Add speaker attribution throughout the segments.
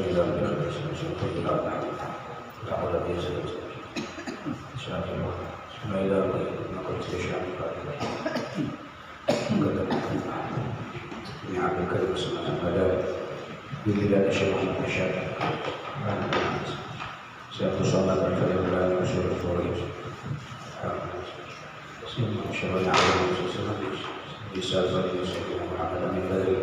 Speaker 1: إلى الإخلاص ونشكر إلى النعمة لا حول ولا قوة إلا بالله شاء الله ثم إلى نقول شيئا من عبد الكريم سبحانه وتعالى ببلاد الشيخ المشاهد سيتصلى بالفعل وشر الفريج شر العالم رسالة سيدنا محمد بن بدر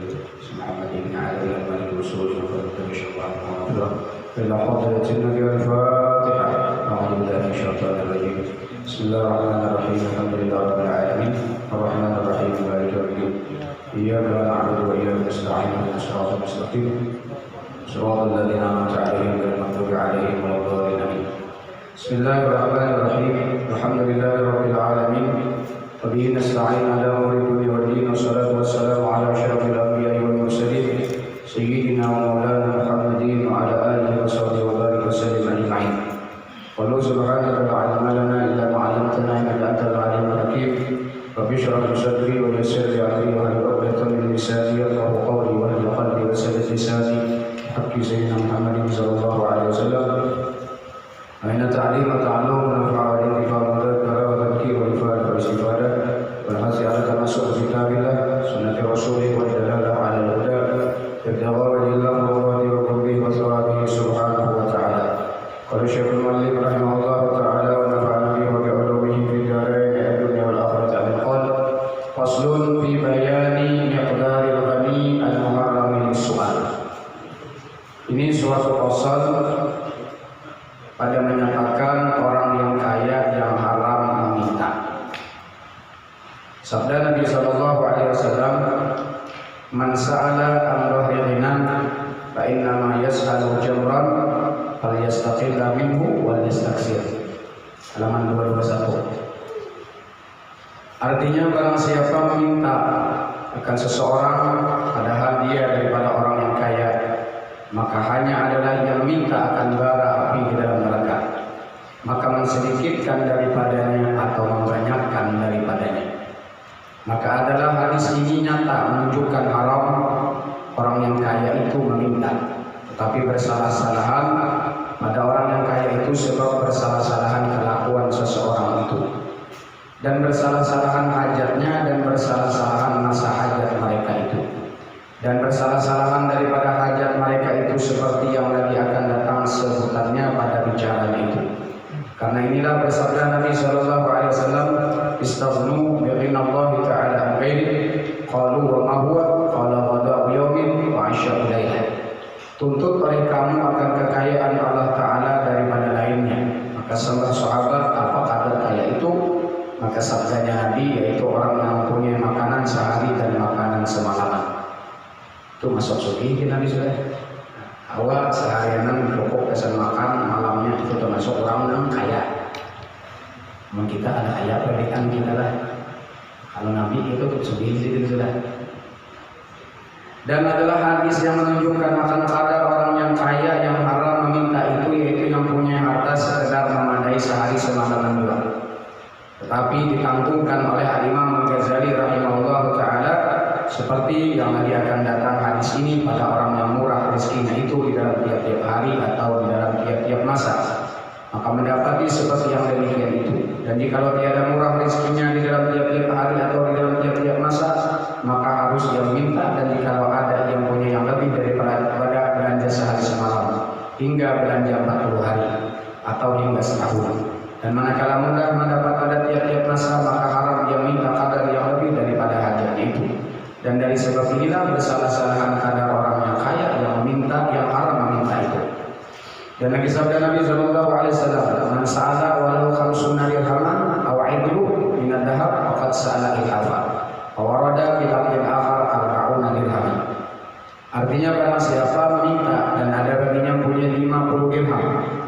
Speaker 1: محمد بن علي الملك الرسول وفرد شرعه ومغفرة إلى حضرة النبي الفاتحة أعوذ بالله من الشيطان الرجيم بسم الله الرحمن الرحيم الحمد لله رب العالمين الرحمن الرحيم مالك يوم الدين إياك نعبد وإياك نستعين اهدنا الصراط المستقيم صراط الذين أنعمت عليهم غير المغضوب عليهم ولا الضالين بسم الله الرحمن الرحيم الحمد لله رب العالمين وبه نستعين على أمور الدنيا والدين والصلاة والسلام على أشرف الأنبياء والمرسلين سيدنا ومولانا محمد وعلى آله وصحبه وبارك وسلم أجمعين. قالوا سبحانك لا علم لنا إلا ما علمتنا إنك أنت العليم الحكيم. رب اشرح لي صدري ويسر لي أمري واحلل عقدة من لساني يفقهوا قولي واهدِ قلبي وسدد لساني حق سيدنا محمد صلى الله عليه وسلم. أين تعليم وتعلم ونفع والانتفاع والذكر والتذكير والإفادة والاستفادة والحث على تمسك بكتاب الله سنة رسوله والدلالة على الهدى ابتغاء وجه الله ومرضاته وقربه وثوابه سبحانه وتعالى. قال الشيخ المؤلف رحمه الله تعالى ونفعنا به وبعلومه في الدارين الدنيا والآخرة آمين. قال فصل في بيان مقدار الغني المحرم للسؤال. Ini suatu pasal pada menyatakan orang yang kaya yang haram meminta. Sabda Nabi sallallahu alaihi wasallam, "Man sa'ala an dhahri ghinan fa inna ma yas'alu jamran falyastaqilla minhu wal yastaksir." Halaman 221. Artinya barang siapa meminta akan seseorang padahal dia daripada orang yang kaya, maka hanya adalah yang minta akan bara api di dalam neraka, maka mensedikitkan daripadanya atau membanyakkan daripadanya. Maka adalah hadis ini nyata menunjukkan haram orang yang kaya itu meminta, tetapi bersalah-salahan pada orang yang kaya itu sebab bersalah-salahan kelakuan seseorang itu, dan bersalah-salahan hajatnya, dan bersalah-salahan masa hajat mereka itu, dan bersalah-salahan daripada hajat mereka itu seperti yang lagi akan datang sebutannya pada bicaranya itu. Karena inilah bersabda Nabi sallallahu alaihi wasallam, "Istaghnu bi ghinallahi ta'ala an ghairi." Qalu wa ma huwa? Qala qada'u yawmin wa 'asha'u lailah. Tuntut oleh kamu akan kekayaan Allah Ta'ala daripada lainnya. Maka sembah sahabat, apa kadar kaya itu? Maka sabdanya Nabi, yaitu orang yang mempunyai makanan sehari dan makanan semalaman. Itu masuk sugih Nabi sudah. Awal seharian pokok pesan makan, malamnya itu termasuk orang yang kaya. Memang kita ada kaya predikan kita lah. Kalau Nabi itu sugih itu sudah. Dan adalah hadis yang menunjukkan akan kadar orang yang kaya yang haram meminta itu, yaitu yang punya harta sekedar memadai sehari semalam dua. Tetapi dikantumkan oleh Imam Al-Ghazali rahimahullah ta'ala, seperti yang nanti akan datang hadis ini pada orang yang murah rezekinya itu di dalam tiap-tiap hari atau di dalam tiap-tiap masa, maka mendapati seperti yang demikian itu. Dan jikalau tiada murah rezekinya di dalam tiap-tiap hari atau di dalam tiap-tiap masa, maka harus dia minta. Dan jikalau ada yang punya yang lebih daripada belanja sehari semalam hingga belanja 40 hari atau hingga setahun, dan manakala mudah mendapat pada tiap-tiap masa, maka haram dia minta kadar yang lebih daripada hajatnya itu. Dan dari sebab inilah bersalah-salahan kadar orang yang kaya yang meminta, yang haram meminta itu. Dan lagi sabda Nabi sallallahu alaihi wasallam, "Man sa'ala walau khamsuna dirhaman aw 'idlu min ad-dhahab faqad sa'ala ilhafa." Wa warada fil lafdhin akhar 40 dirhaman. Artinya barang siapa meminta dan ada baginya punya 50 dirham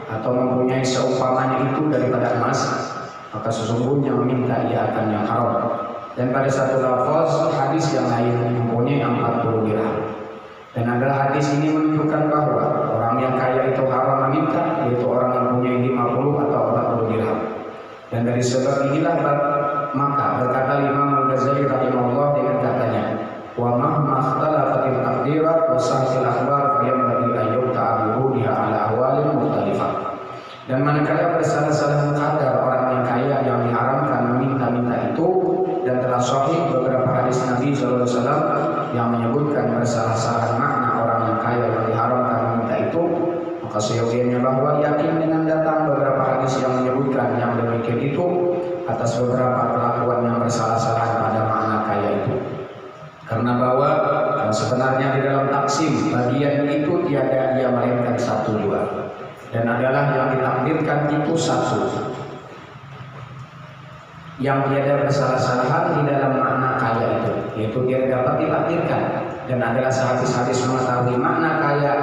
Speaker 1: atau mempunyai seumpamanya itu daripada emas, maka sesungguhnya meminta ia akan yang haram. Dan pada satu lafaz hadis yang lain mempunyai 40 dirham. Dan adalah hadis ini menunjukkan bahwa orang yang kaya itu haram meminta, yaitu orang yang punya 50 atau 40 dirham. Dan dari sebab inilah maka berkata Imam Al-Ghazali rahimahullah dengan katanya, "Wa mahma ikhtalafatil taqdirat wa sahihil akhbar yanbaghi an yu'ta'a Keseyogiannya bahwa yakin dengan datang beberapa hadis yang menyebutkan yang demikian itu atas beberapa kelakuan yang bersalah-salahan pada makna kaya itu. Karena bahwa sebenarnya di dalam taksim bagian itu tiada ia melainkan satu dua, dan adalah yang ditakdirkan itu satu, yang tiada bersalah-salahan di dalam makna kaya itu, yaitu dia dapat ditakdirkan, dan adalah hadis-hadis mengetahui makna kaya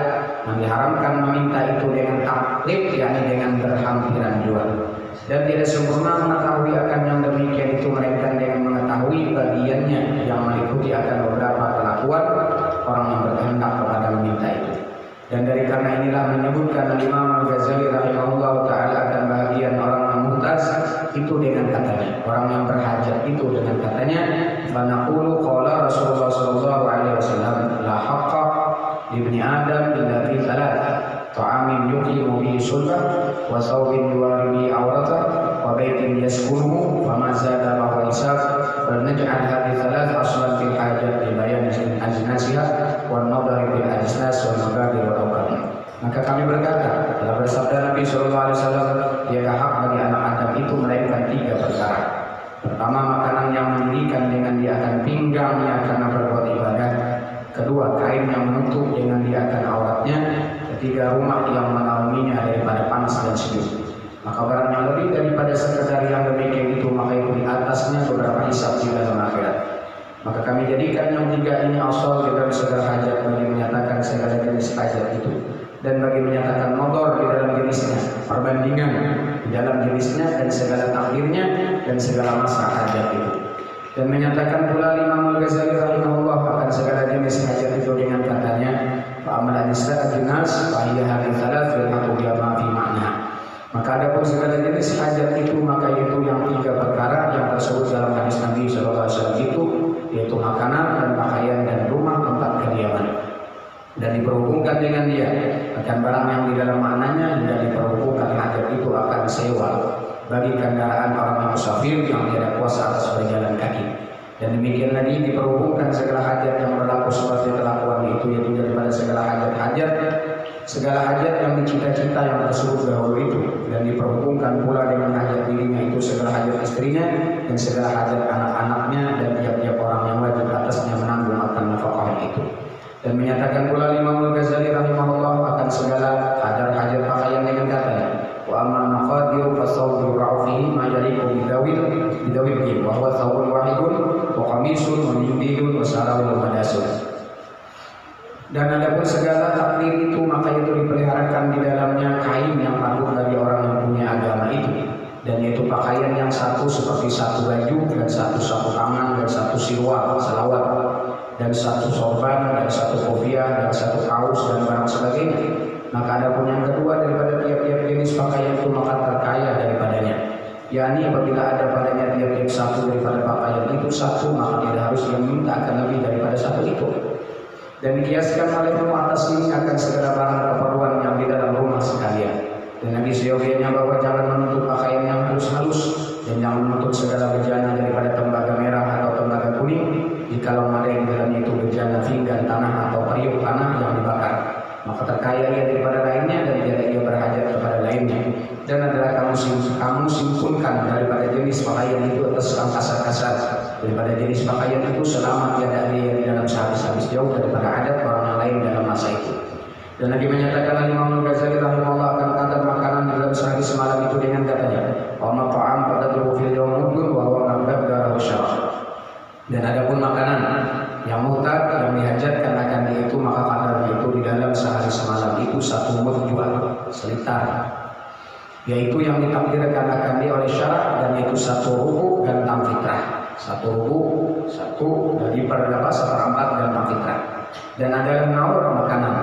Speaker 1: yang diharamkan meminta itu dengan taklif, yakni dengan berhampiran jual, dan tidak sempurna mengetahui akan yang demikian itu melainkan dengan mengetahui bagiannya yang meliputi akan beberapa kelakuan orang yang berkehendak kepada meminta itu. Dan dari karena inilah menyebutkan Imam Al-Ghazali rahimahullah ta'ala akan bagian orang yang muhtaj itu dengan katanya, orang yang berhajat itu dengan katanya, fanaqulu qala Rasulullah sallallahu alaihi wasallam la haqqa ibni Adam illa fi thalath, ta'amin yuqimu bihi sulbah, wa thawbin yuwari awratah, wa baitin yaskunuhu, wa ma zada bahwa isab, wa naj'al hadhihi thalath aslan fil hajat li bayan ajnasiha wa nadari bil ajnas wa nabadi wa awqat. Maka kami berkata, telah bersabda Nabi sallallahu alaihi wasallam, tiada hak bagi anak Adam itu melainkan tiga perkara. Pertama, makanan yang mendirikan dengan dia akan pinggangnya karena berbuat ibadah. Kedua, kain yang menutup dengan dia akan auratnya. Ketiga, rumah yang menaunginya daripada panas dan sejuk. Maka barang yang lebih daripada sekedar yang demikian itu, maka itu di atasnya beberapa hisab di dalam akhirat. Maka kami jadikan yang tiga ini asal di dalam segala hajat, bagi menyatakan segala jenis hajat itu, dan bagi menyatakan motor di dalam jenisnya, perbandingan di dalam jenisnya dan segala takdirnya dan segala masa hajat itu. Dan menyatakan pula Imam Al-Ghazali rahimahullah akan segala jenis hajat itu dengan katanya, fa'amal anisla ajinas fa'iyya hadil thalath fil haqu biyama fi ma'na. Maka ada pun segala jenis hajat itu, maka itu yang tiga perkara yang tersebut dalam hadis Nabi SAW itu, yaitu makanan dan pakaian dan rumah tempat kediaman, dan diperhubungkan dengan dia akan barang yang di dalam maknanya, dan diperhubungkan hajat itu akan sewa bagi kendaraan orang musafir yang tidak kuasa atas berjalan kaki. Dan demikian lagi diperhubungkan segala hajat yang berlaku seperti kelakuan itu, yaitu daripada segala hajat yang dicita-cita yang tersebut dahulu itu, dan diperhubungkan pula dengan hajat dirinya itu segala hajat istrinya dan segala hajat anak-anaknya dan tiap-tiap orang yang wajib atasnya menanggung akan nafkah itu. Dan menyatakan pula Imam Al-Ghazali rahimahullah akan segala kadar hajat pakaian dengan katanya, wa amman maqadiru fasawdu ra'ufihi ma yaliqu bidawil wa huwa thawbun wahidun wa qamisun wa mindilun wa sarawun wa madasun. Dan adapun segala takdir itu, maka itu dipeliharakan di dalamnya kain yang patut bagi orang yang punya agama itu, dan yaitu pakaian yang satu seperti satu baju dan satu sapu tangan dan satu sirwal selawat dan satu sorban dan satu kopiah dan satu kaus dan barang sebagainya. Maka adapun yang kedua daripada tiap-tiap jenis pakaian itu, maka terkaya daripadanya, yakni apabila ada padanya tiap-tiap satu daripada pakaian itu satu, maka tidak harus dia minta akan lebih daripada satu itu. Dan dikiaskan oleh rumah atas ini akan segala barang keperluan yang di dalam rumah sekalian. Dan Nabi seyogianya bahwa jangan menutup pakaian yang halus-halus, dan jangan menutup segala bejana daripada tembaga merah atau tembaga kuning, jikalau ada yang dalamnya itu bejana pinggan tanah atau periuk tanah yang dibakar, maka terkaya ia daripada lainnya dan tidak ia berhajat kepada lainnya. Dan adalah kamu simpunkan daripada jenis pakaian itu atas kasar-kasar daripada jenis pakaian itu, selama tiada dia di dalam sehabis-habis jauh daripada adat orang yang lain dalam masa itu. Dan Nabi menyatakan Imam Al-Ghazali rahimahullah akan kadar makanan dalam sehari semalam itu dengan katanya, wa ma ta'am qadru fil yawmudun wa huwa mabda'u syarah. Dan adapun makanan yang muhtad yang dihajatkan akan dia itu, maka kadarnya itu di dalam sehari semalam itu satu mud jual selitar, yaitu yang ditakdirkan akan dia oleh syarak, dan yaitu satu rubu dan 6 fitrah. Satu rubu, satu dari perdapat seperempat dan 6 fitrah. Dan adalah naur makanan,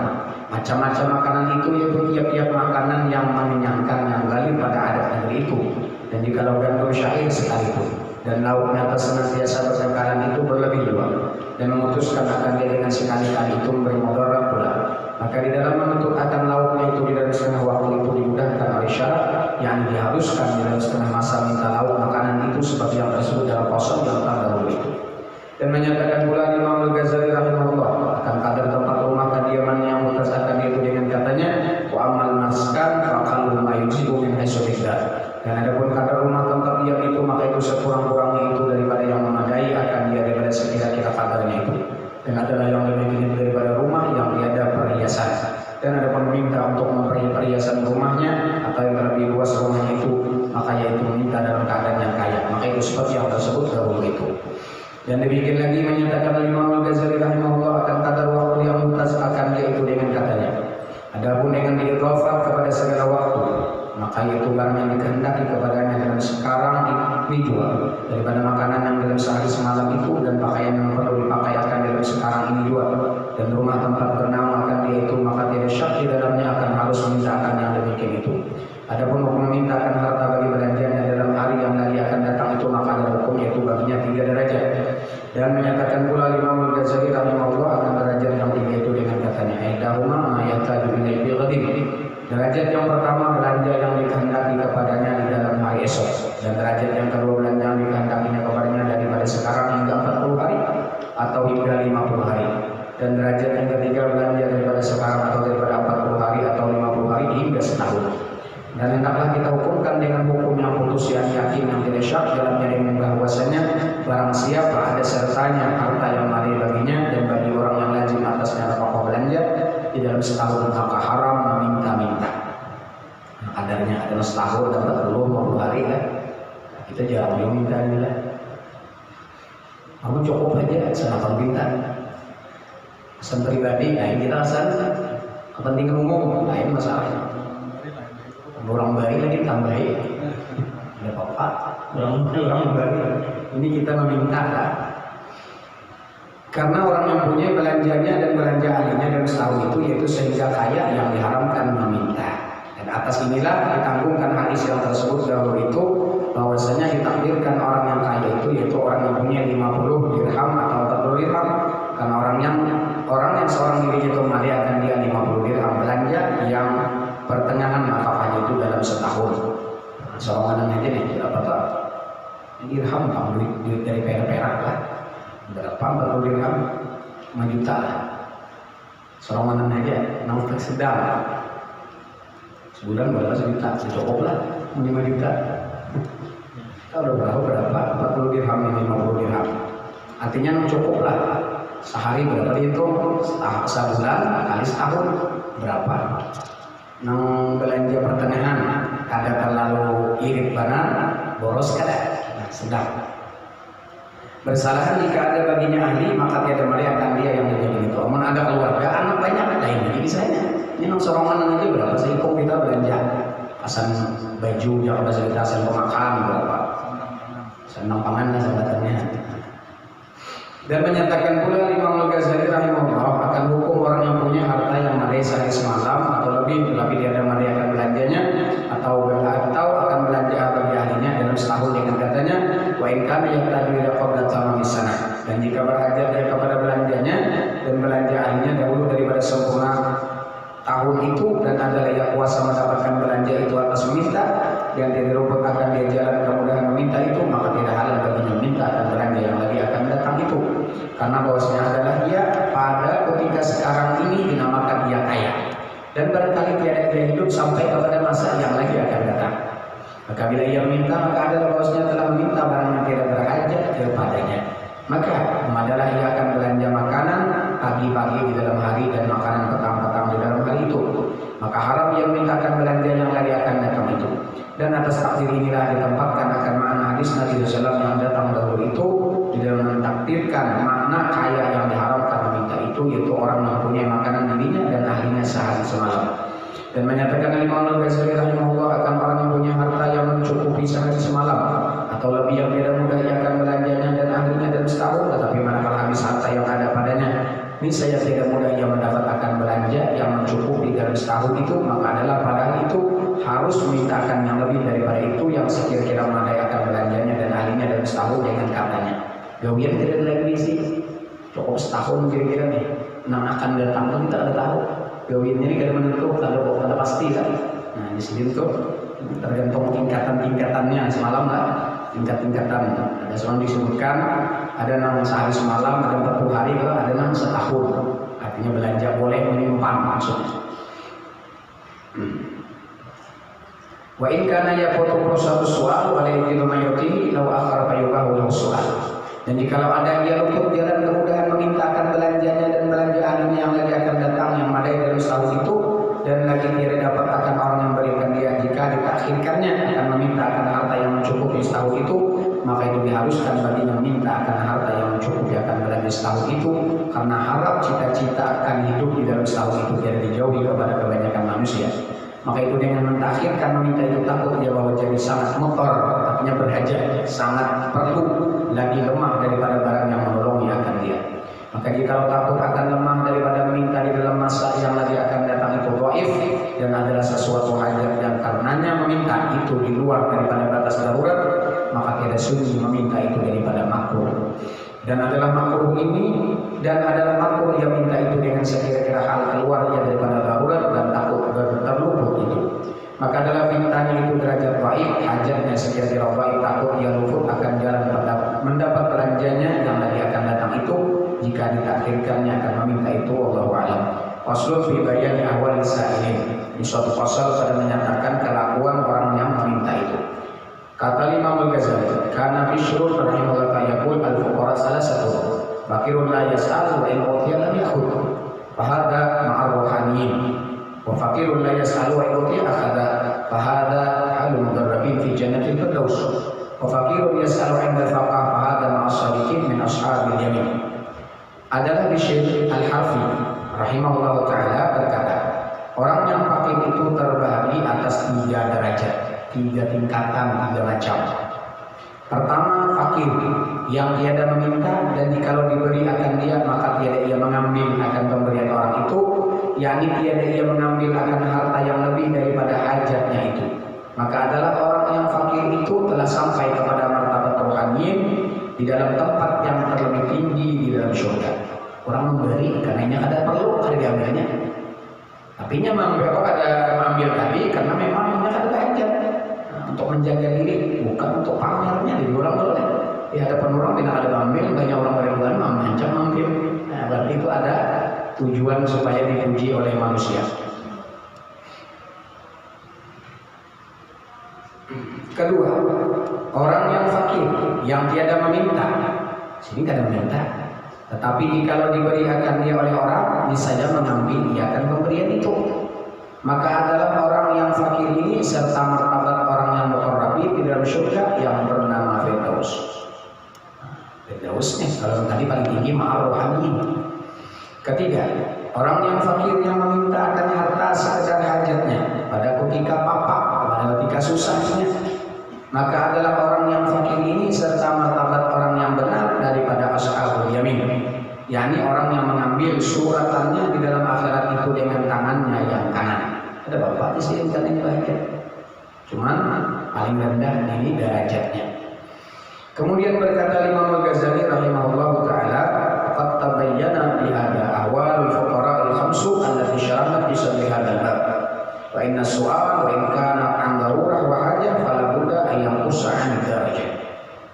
Speaker 1: macam-macam makanan itu, yaitu tiap-tiap makanan yang mengenyangkan yang galib pada adat negeri itu, dan jikalau gandum syair sekalipun, dan lauknya senantiasa bertengkaran itu berlebih juga, dan memutuskan akan dia dengan sekali-kali itu memberi mudarat pula. Maka di dalam menuntut akan lauknya itu di dalam setengah waktu itu dimudahkan oleh syarat, yang diharuskan di dalam setengah masa minta lauk makanan itu seperti yang tersebut dalam pasal yang terdahulu itu. Dan menyatakan pula Imam Al-Ghazali rahimahullah akan kadar tempat rumah kediaman yang mutas akan itu dengan katanya, wa amal yaitu barang yang dikehendaki kepadanya dalam sekarang ini juga, daripada makanan yang dalam sehari semalam itu, dan pakaian yang perlu dipakai akan dalam sekarang ini juga, dan rumah tempat bernaung akan dia itu, maka tidak syak di dalamnya akan harus memintakan yang demikian itu. Adapun hukum memintakan harta bagi belanjanya dalam hari yang lagi akan datang itu, maka ada hukum yaitu baginya 3 derajat. Dan menyatakan pula Imam Al-Ghazali rahimahullah akan derajat yang 3 itu dengan katanya aidahuma ma yataju ilaihi ghadin. Derajat yang pertama belanja yang dikehendaki kepadanya di dalam hari esok, dan derajat yang kedua belanja yang dikehendakinya kepadanya daripada sekarang hingga 40 hari atau hingga 50 hari, dan derajat yang ketiga belanja daripada sekarang atau daripada 40 hari atau 50 hari hingga setahun. Dan hendaklah kita hukumkan dengan hukum yang putus yang yakin yang tidak syak dalamnya, dengan bahwasanya barang siapa ada sertanya harta yang malih baginya dan bagi orang yang lazim atasnya pokok belanja di dalam setahun, maka haram meminta-minta. Kadarnya adalah setahun dapat 20 hari kan, kita jarang minta juga. Kamu cukup aja senang minta. Pesan pribadi, nah kita asal kepentingan umum lain masalahnya. Orang baik lagi tambahin, tidak apa-apa. Orang baik, ini kita meminta lah. Karena orang yang punya belanjanya dan belanja ahlinya dalam setahun itu, yaitu sehingga kaya yang diharamkan meminta. Dan atas inilah ditanggungkan hadis yang tersebut dahulu itu, bahwasanya ditakdirkan orang yang kaya itu, yaitu orang yang punya 50 dirham atau 40 dirham. Karena orang yang seorang dirinya itu mali akan dia 50 dirham belanja yang pertengahan nafkahnya itu dalam setahun. Seorang aja nih berapa tak? Dirham kan duit dari perak lah. Berapa 40 dirham? 5 juta lah. Seorang aja nafkah sedang. Sebulan berapa sejuta? Cukup lah 5 juta. Kalau berapa? 40 dirham dan 50 dirham. Artinya cukup lah. Sehari berapa dihitung? Sebulan kali setahun berapa? Nang belanja pertengahan kada terlalu irit banan, boros kada, nah, sedang. Bersalahan jika ada baginya ahli, maka tiada mari akan dia yang menjadi itu. Amun ada keluarga, anak banyak lain lagi misalnya. Ini nang sorongan aja berapa sih kok kita belanja? Asan baju, jangan bahasa kita asan pemakan berapa? Senang pangan sebenarnya. Dan menyatakan pula Imam Al-Ghazali rahimahullah akan hukum orang yang punya harta yang malih sehari semalam atau lebih, tetapi dia ada malih akan belanjanya atau akan belanja bagi ahlinya dalam setahun dengan katanya wa in kana yahtaju ila qabla tamam sana. Dan jika berhajat dia kepada belanjanya dan belanja ahlinya dahulu daripada sempurna tahun itu, dan adalah yang kuasa mendapatkan belanja itu atas meminta dan dia dirubut akan dia jalan kemudahan meminta itu, maka tidak halal baginya meminta dan belanja yang lagi akan datang itu, karena bahwasanya adalah dia pada ketika sekarang ini dinamakan dia kaya, dan barangkali tiada dia hidup sampai kepada masa yang lagi akan datang. Maka bila ia meminta, maka adalah bahwasanya telah meminta barang yang tidak berhajat kepadanya, maka adalah ia akan belanja makanan pagi-pagi di dalam hari dan makanan petang-petang di dalam hari itu, maka haram ia mintakan belanja yang lagi akan datang itu. Dan atas takdir inilah ditempatkan akan makna hadis Nabi SAW yang datang dahulu itu di dalam mentakdirkan makna kaya yang diharamkan meminta itu, yaitu orang yang punya makanan dirinya dan ahlinya sehari semalam. Dan menyatakan Imam Al-Ghazali rahimahullah akan orang yang punya harta yang mencukupi sehari semalam atau lebih yang tidak mudah ia akan belanjanya dan ahlinya dalam setahun, tetapi manakala habis harta yang ada padanya, niscaya tidak mudah ia mendapat akan belanja yang mencukupi dalam setahun itu, maka adalah padahal itu harus memintakan yang lebih daripada itu yang sekira-kira memadai akan belanjanya dan ahlinya dalam setahun dengan katanya gawian tidak lagi sih cukup setahun kira-kira nih, nang akan datang pun kita ada tahu gawiannya ini kada menentu, kada pasti kan. Nah di sini tuh tergantung tingkatan-tingkatannya semalam lah, tingkat-tingkatan. Ada seorang disebutkan ada nang sehari semalam, ada 40 hari, ada nang setahun. Artinya belanja boleh menyimpan maksudnya. Wa in kana yaqutu satu soal wa la yajidu mayuti law akhar fayubahu soal. Dan jikalau ada dia luput jalan kemudahan memintakan belanjanya dan belanja ahlinya yang lagi akan datang yang madai dalam setahun itu, dan lagi dia dapat akan orang yang berikan dia jika ditakhirkannya akan meminta akan harta yang mencukupi setahun itu, maka itu diharuskan baginya meminta akan harta yang mencukupi akan belanja setahun itu, karena harap cita-cita akan hidup di dalam setahun itu tidak dijauhi kepada kebanyakan manusia.
Speaker 2: Maka itu dengan mentakhirkan meminta itu takut dia bahwa jadi sangat motor, artinya berhajat, sangat perlu, lagi lemah daripada barang yang menolongi akan dia. Maka jika takut akan lemah daripada meminta di dalam masa yang lagi akan datang itu dhaif dan adalah sesuatu hajat yang karenanya meminta itu di luar daripada batas darurat, maka tidak sunyi meminta itu daripada makruh. Dan adalah makruh ini dan adalah makruh yang minta itu dengan sekira-kira hal keluarnya daripada darurat dan takut terluput itu. Maka dalam mintanya itu derajat dhaif, hajatnya sekira-kira dhaif, takut ia luput akan jalan mendapat belanjanya yang lagi akan datang itu. Jika ditakhirkannya akan meminta itu, wallahu a'lam. Faslun fi bayani ahwal sa'ilin. Ini suatu pasal pada menyatakan kelakuan orang yang meminta itu. Kata Imam Al-Ghazali, karena Bishrun rahimahullah yaqul al-fuqara salasatu. Fakirun la yas'al wa in utiya lam yakhud. Fahada ma'ar ruhaniyin. Wa fakirun la yas'al wa in utiya akhadha. Fahada halul mudarrabin fi jannatil firdaus. Wa fakirun yas'al 'inda al-faqah fahada ma'as sadiqin min ashabil yamin. Adalah Bishr Al-Harfi rahimahullah ta'ala berkata, orang yang fakir itu terbagi atas 3 derajat, 3 tingkatan, 3 macam. Pertama, fakir yang tiada meminta dan jikalau diberi akan dia maka tiada ia mengambil akan pemberian orang itu, yakni tiada ia mengambil akan harta yang lebih daripada hajatnya itu. Maka adalah orang yang fakir itu telah sampai kepada martabat rohaniyin di dalam tempat yang terlebih tinggi di dalam surga. Orang memberi karena ada perlu ada diambilnya. Tapinya mengambil tadi karena memang ada hajat untuk menjaga diri, bukan untuk pamernya. Jadi orang boleh di hadapan orang tidak ada mengambil, banyak orang beribuan mengancam mengambil. Nah, berarti itu ada tujuan supaya dipuji oleh manusia. Kedua, orang yang fakir yang tiada meminta. Sini tidak ada meminta, tetapi jikalau diberi akan dia oleh orang, niscaya mengambil ia akan pemberian itu. Maka adalah orang yang fakir ini serta martabat orang yang muqarrabin di dalam surga yang bernama Firdaus. Firdaus nih, kalau tadi paling tinggi ma'ar rohaniyin. Ketiga, orang yang fakir yang meminta akan harta sekedar hajatnya pada ketika papa, pada ketika susahnya. Maka adalah orang yang fakir ini serta martabat orang yang benar daripada ashabul yamin, yakni orang yang mengambil suratannya di dalam akhirat itu dengan tangannya yang kanan. Ada bapak di sini kan ini bahagia. Cuman paling rendah ini derajatnya. Kemudian berkata Imam Al-Ghazali rahimahullahu taala, qad tabayyana bi hada ahwalul fuqara al-khamsu allati syaramat bi sabri hadzal bab. Wa inna su'al wa in kana an darurah wa hajah fala budda ay yanqusa 'an darajah.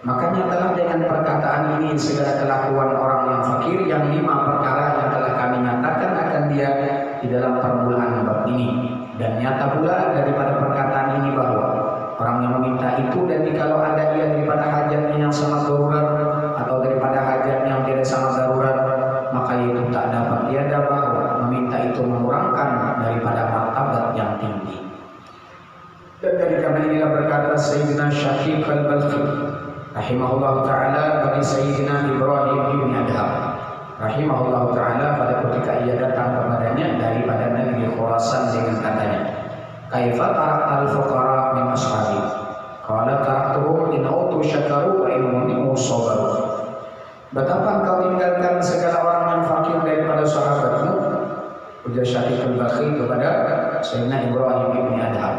Speaker 2: Makanya telah dengan perkataan ini segala kelakuan orang yang fakir yang 5 perkara yang telah kami nyatakan akan dia di dalam permulaan bab ini. Dan nyata pula daripada perkataan ini bahwa orang yang meminta itu dan jikalau ada ia daripada hajatnya yang sangat darurat atau daripada hajat yang tidak sangat darurat, maka itu tak dapat tiada bahwa meminta itu mengurangkan daripada martabat yang tinggi. Dan dari karena inilah berkata Sayyidina Syafiq al-Balkhi rahimahullah ta'ala bagi Sayyidina Ibrahim bin Adham rahimahullah ta'ala pada ketika ia datang kepadanya daripada negeri Khurasan dengan katanya, kaifa taraktal fuqara min ashabi? Qala taraktuhum in autu syakaru wa in muni'u sabaru. Betapa engkau tinggalkan segala orang yang fakir daripada sahabatmu? Ujar Syafiq al-Balkhi kepada Sayyidina Ibrahim bin Adham,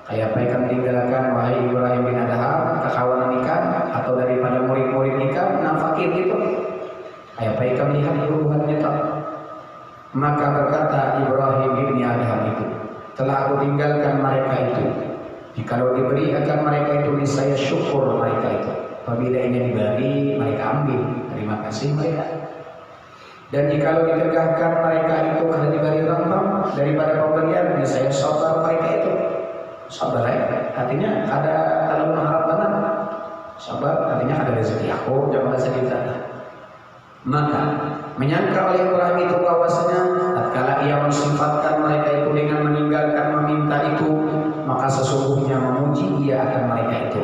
Speaker 2: kayak apa ikan tinggalkan wahai Ibrahim bin Adham kekawanan ikan atau daripada murid-murid ikan yang fakir itu? Kayak apa ikan melihat perubahannya tak? Maka berkata Ibrahim bin Adham itu, telah aku tinggalkan mereka itu. Jikalau diberi akan mereka itu niscaya syukur mereka itu. Apabila ini diberi mereka ambil, terima kasih mereka. Dan jikalau ditegahkan mereka itu karena diberi rempah daripada pemberian, niscaya sabar mereka itu. Sabar artinya ada kalau mengharap benar. Sabar artinya ada rezeki aku jangan sedih sana. Maka menyangka oleh Ibrahim itu bahwasanya tatkala ia mensifatkan mereka itu dengan meninggalkan meminta itu, maka sesungguhnya memuji ia akan mereka itu.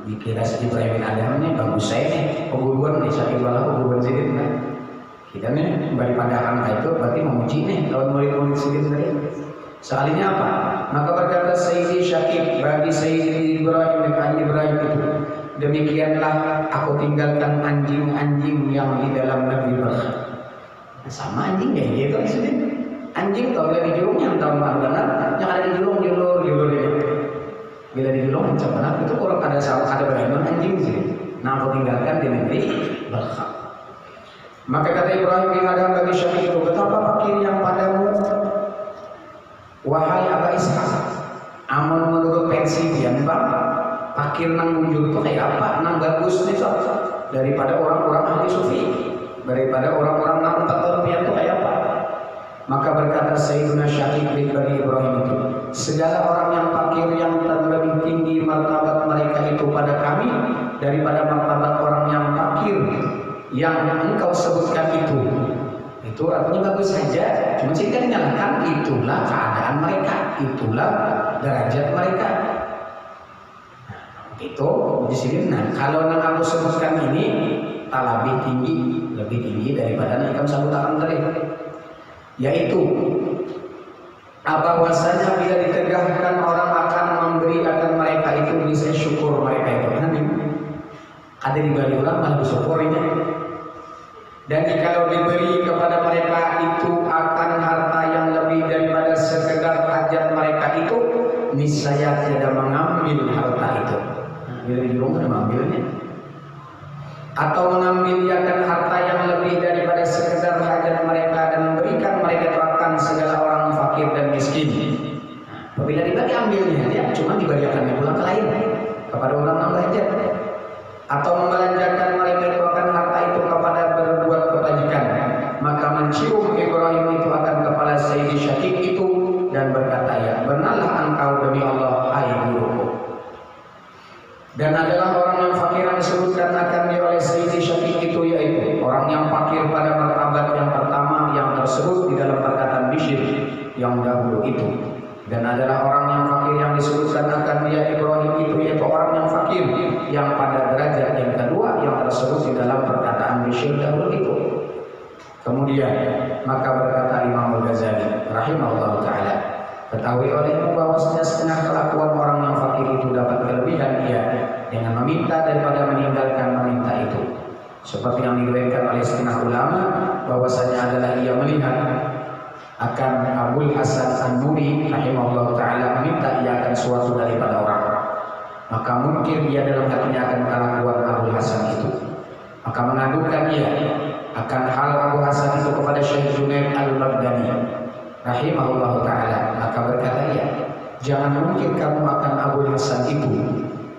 Speaker 2: Dikira si Ibrahim bin Adham ini bagus saya nih pengguruan nih saya ibalah pengguruan sidin kan kita nih bagi pandangan itu berarti memuji nih lawan murid-murid sidin tadi. Sekalinya apa? Maka berkata Sayyidi Syakib bagi Sayyidi Ibrahim dan Ibrahim itu, demikianlah aku tinggalkan anjing-anjing yang di dalam negeri Balkh. Sama anjing kayak gitu maksudnya. Anjing kalau bila dijulung yang tahu mana benar, yang ada dijulung julur ini. Bila dijulung macam mana? Itu orang ada bagian anjing sih. Nah aku tinggalkan di negeri Balkh. Maka kata Ibrahim bin Adham bagi Syakib itu, betapa fakir yang padamu wahai Aba Ishaq. Amun menurut pensi pian bang, fakir nang bujur itu kayak apa? Nang bagus nih sob, daripada orang-orang ahli sufi, daripada orang-orang nang empat pian itu kayak apa? Maka berkata Sayyidina Syakib bagi Ibrahim itu, segala orang yang fakir yang lebih tinggi martabat mereka itu pada kami daripada martabat orang yang fakir yang engkau sebutkan itu artinya bagus saja, cuma sih kan nyalakan itulah keadaan mereka, itulah derajat mereka. Itu di sini. Nah, kalau yang aku sebutkan ini tak lebih tinggi daripada yang kamu sebutkan tadi, yaitu bahwasanya bila ditegakkan orang akan memberi akan mereka itu bisa syukur mereka itu. Ada diberi orang malah bersyukurnya. Dan jikalau diberi kepada mereka itu akan harta yang lebih daripada sekedar hajat mereka itu, niscaya tidak mengambil harta itu. Bila dijulung ada mengambilnya. Atau mengambil akan harta yang lebih daripada sekedar hajat mereka dan memberikan mereka itu akan segala orang fakir dan miskin. Apabila dibagi ambilnya, ya cuma diberikannya pulang ke lain kepada orang yang berhajat. Atau membelanjakan mereka itu akan harta itu kepada berbuat kebajikan, maka mencium Ibrahim itu akan kepala Sayyidi Syakib itu dan berkata, ya benarlah engkau demi Allah hai guruku. Dan adalah orang yang fakir yang disebutkan akan dia oleh Sayyidi Syakib itu, yaitu orang yang fakir pada martabat yang pertama yang tersebut di dalam perkataan Bishr yang dahulu itu. Dan adalah orang yang fakir yang disebutkan akan dia Ibrahim itu, yaitu orang yang fakir yang pada derajat yang kedua yang tersebut di dalam perkataan Bishr dahulu itu. Kemudian maka berkata Imam Al-Ghazali rahimahullah ta'ala, ketahui olehmu bahwasanya setengah kelakuan orang yang fakir itu dapat kelebihan ia dengan meminta daripada meninggalkan meminta itu. Seperti yang diriwayatkan oleh setengah ulama bahwasanya adalah ia melihat akan Abul Hasan An-Nuri rahimahullah ta'ala meminta ia akan suatu daripada orang, maka mungkin ia dalam hatinya akan kelakuan Abul Hasan itu, maka mengadukan ia akan hal Abu Hasan itu kepada Syekh Junaid Al-Baghdadi rahimahullah ta'ala. Maka berkata ia, jangan mungkin kamu akan Abul Hasan itu,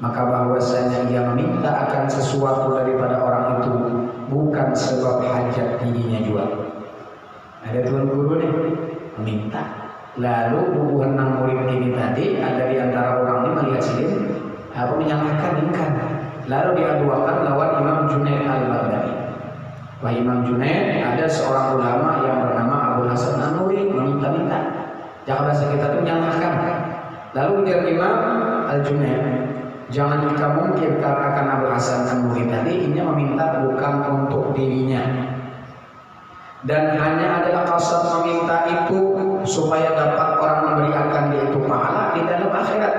Speaker 2: maka bahwasanya ia meminta akan sesuatu daripada orang itu bukan sebab hajat dirinya juga. Ada tuan guru nih meminta, lalu hubungan nang murid ini tadi ada di antara orang ini melihat sini apa menyalahkan kan, lalu diaduakan lawan Imam Junaid Al-Baghdadi. Wah, Imam Junaid ada seorang ulama yang bernama Abu Hasan An-Nuri meminta-minta, jangan bahasa kita itu menyalahkan. Lalu dia Imam Al-Junaid, jangan jika mungkin akan Abu Hasan An-Nuri tadi ini meminta bukan untuk dirinya, dan hanya adalah kasat meminta itu supaya dapat orang memberi akan dia itu pahala di dalam akhirat,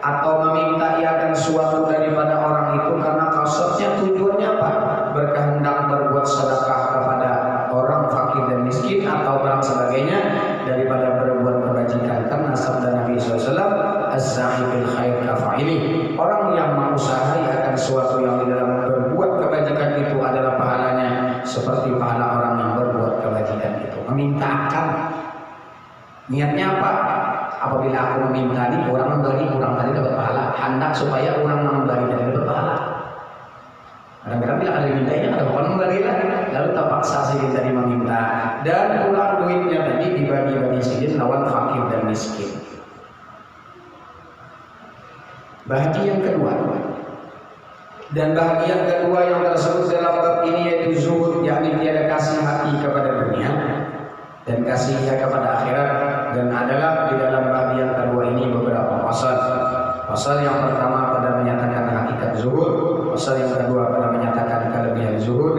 Speaker 2: atau meminta ia akan suatu daripada orang itu karena kasatnya tujuannya apa? Berkehendak berbuat sedekah kepada orang fakir dan miskin atau barang sebagainya daripada berbuat kebajikan. Karena sabda Nabi SAW, as-sa'i bil khair kafa'ili, orang yang mengusahakan akan suatu yang di dalam berbuat kebajikan itu adalah pahalanya seperti pahala orang yang berbuat kebajikan itu. Meminta akan niatnya apa? Apabila aku meminta ini orang memberi, orang tadi dapat pahala, hendak supaya orang yang memberi tadi dapat pahala. Kadang-kadang bila ada dimintanya ada orang memberi lagi, lalu terpaksa sidin tadi meminta, dan pulang duitnya tadi dibagi-bagi sidin lawan fakir dan miskin. Bahagian kedua, dan bahagian kedua yang tersebut dalam bab ini yaitu zuhud, yakni tiada kasih hati kepada dunia dan kasih ia kepada akhirat. Dan adalah di dalam bahagian kedua ini beberapa pasal. Pasal yang pertama pada menyatakan hakikat zuhud, pasal yang kedua pada menyatakan kelebihan zuhud,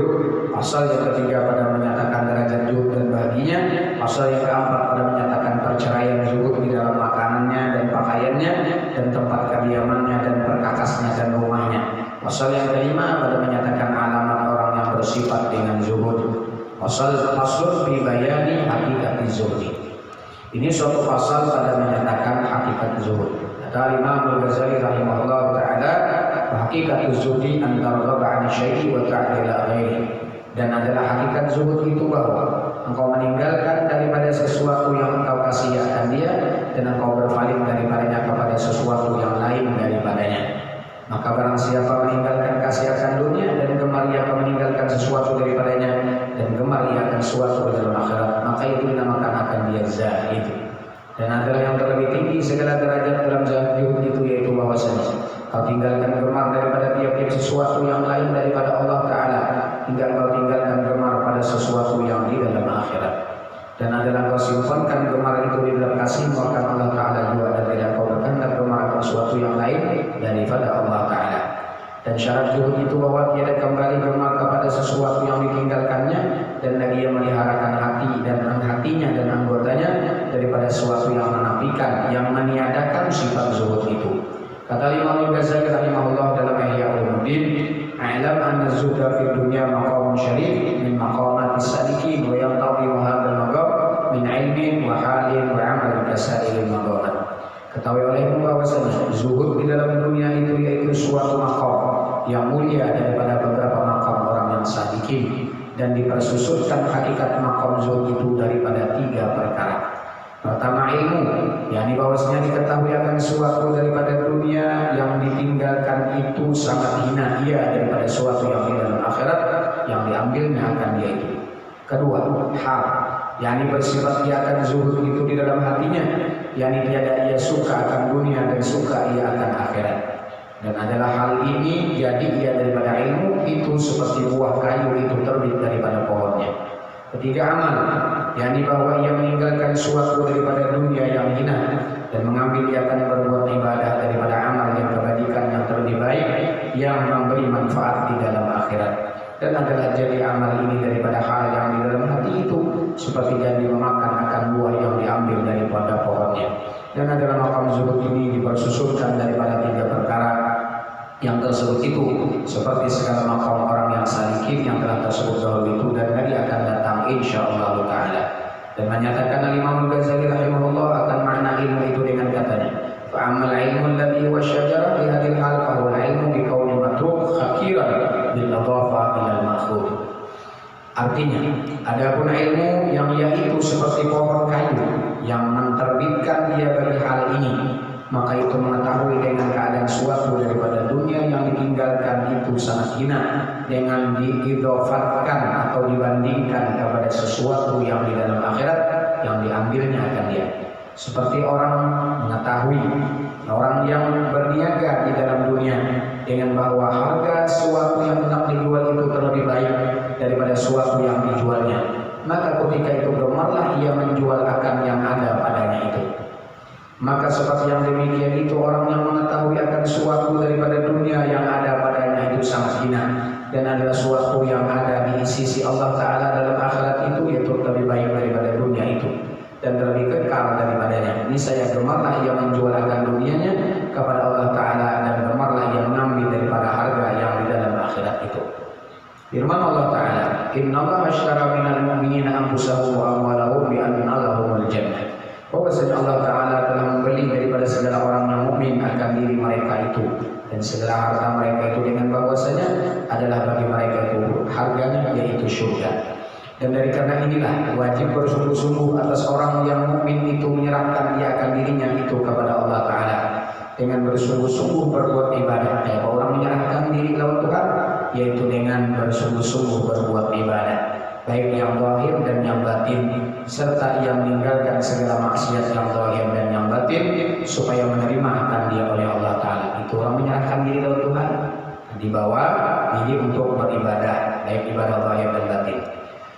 Speaker 2: pasal yang ketiga pada menyatakan derajat zuhud dan bahaginya, pasal yang keempat pada menyatakan perceraian zuhud tempat kediamannya dan perkakasnya dan rumahnya. Pasal yang kelima pada menyatakan alamat orang yang bersifat dengan zuhud. Pasal fi bayani hakikat zuhud. Ini suatu pasal pada menyatakan hakikat zuhud. Kata Imam Al-Ghazali rahimahullah taala, hakikat zuhudi antara ghaba 'an syai'i wa ta'dila ghairi. Dan adalah hakikat zuhud itu bahwa engkau meninggalkan daripada sesuatu yang engkau kasih akan dia, dan engkau berpaling daripadanya kepada sesuatu yang lain daripadanya. Maka barang siapa meninggalkan kasih akan dunia dan gemar ia akan meninggalkan sesuatu daripadanya, dan gemar ia akan sesuatu dalam akhirat, maka itu dinamakan akan dia zahid. Dan adalah yang terlebih tinggi segala derajat dalam zahid itu, yaitu bahwasanya kau tinggalkan gemar daripada tiap-tiap sesuatu yang lain daripada Allah Ta'ala, hingga kau tinggalkan gemar pada sesuatu yang di dalam akhirat. Dan adalah kau simpankan gemar itu di dalam kasih, maka Allah Ta'ala juga, dan tidak kau berkehendak gemar akan sesuatu yang lain daripada Allah Ta'ala. Dan syarat zuhud itu bahwa tiada kembali gemar kepada sesuatu yang ditinggalkannya, dan lagi ia meliharakan hati dan hatinya dan anggotanya daripada sesuatu yang menafikan, yang meniadakan sifat zuhud itu. Kata Imam Al-Ghazali rahimahullah dalam Ihya Ulumuddin, "A'lam anna zuhda fi dunya maqamun syarif min maqamatis salikin, wa yantawi hadzal maqam min ilmin wa halin wa amalin kasairil maqamat." Ketahui olehmu bahwasanya zuhud di dalam dunia itu yaitu suatu maqam yang mulia daripada beberapa maqam orang yang sadikin, dan dipersusutkan hakikat maqam zuhud itu daripada 3 perkara. Pertama, ilmu, yakni bahwasanya diketahui akan suatu daripada dunia yang ditinggalkan itu sangat hina ia daripada suatu yang di dalam akhirat yang diambilnya akan dia itu. Kedua, hal, yakni bersifat ia akan zuhud itu di dalam hatinya, yakni tiada ia suka akan dunia dan suka ia akan akhirat. Dan adalah hal ini jadi ia daripada ilmu itu seperti buah kayu itu terbit daripada pohonnya. Ketiga, amal, yakni bahwa ia meninggalkan suatu daripada dunia yang hina dan mengambil ia akan berbuat ibadah daripada amal yang kebajikan yang terlebih baik yang memberi manfaat di dalam akhirat. Dan adalah jadi amal ini daripada hal yang di dalam hati itu seperti jadi memakan akan buah yang diambil daripada pohonnya. Dan adalah maqam zuhud ini dipersusunkan daripada 3 perkara yang tersebut itu, seperti segala maqam orang yang salikin yang telah tersebut dahulu itu dan lagi akan datang insyaallah taala. Dan menyatakan Imam Al-Ghazali rahimahullah akan makna ilmu itu dengan katanya, fa amal ilmu alladhi huwa syajarah fi hadhihi al-hal fa huwa ilmu bi kauni matruk khakiran bil idafa ila al-makhluq. Artinya, adapun ilmu yang yaitu seperti pohon kayu yang menterbitkan dia bagi hal ini, maka itu mengetahui dengan keadaan suatu daripada dunia yang ditinggalkan itu sangat hina dengan diidhofatkan atau dibandingkan kepada sesuatu yang di dalam akhirat yang diambilnya akan dia. Seperti orang mengetahui, orang yang berniaga di dalam dunia dengan bahwa harga sesuatu yang hendak dijual itu terlebih baik daripada sesuatu yang dijualnya, maka ketika itu gemarlah ia menjual akan yang ada padanya itu. Maka seperti yang demikian itu orang yang mengetahui akan suatu daripada dunia yang ada padanya itu sangat hina dan adalah suatu yang ada di sisi Allah Ta'ala dalam akhirat itu yaitu lebih baik daripada dunia itu dan lebih kekal daripadanya. Niscaya gemarlah ia menjual akan dunianya kepada Allah Ta'ala dan gemarlah ia mengambil daripada harga yang di dalam akhirat itu. Firman Allah Ta'ala, "Innallaha ashtara minal mu'minina anfusahum wa amwalahum bi anna lahumul jannah." Bahwasanya Allah Ta'ala telah membeli daripada segala orang yang mukmin akan diri mereka itu dan segala harta mereka itu dengan bahwasanya adalah bagi mereka itu harganya yaitu surga. Dan dari karena inilah wajib bersungguh-sungguh atas orang yang mukmin itu menyerahkan dia akan dirinya itu kepada Allah Ta'ala dengan bersungguh-sungguh berbuat ibadah. Ya, orang menyerahkan diri lawan Tuhan yaitu dengan bersungguh-sungguh berbuat ibadah, baik yang zahir dan yang batin, serta ia meninggalkan segala maksiat yang zahir dan yang batin supaya menerima akan dia oleh Allah Ta'ala. Itu orang menyerahkan diri lawan Tuhan, dibawa diri untuk beribadah, baik ibadah zahir dan batin.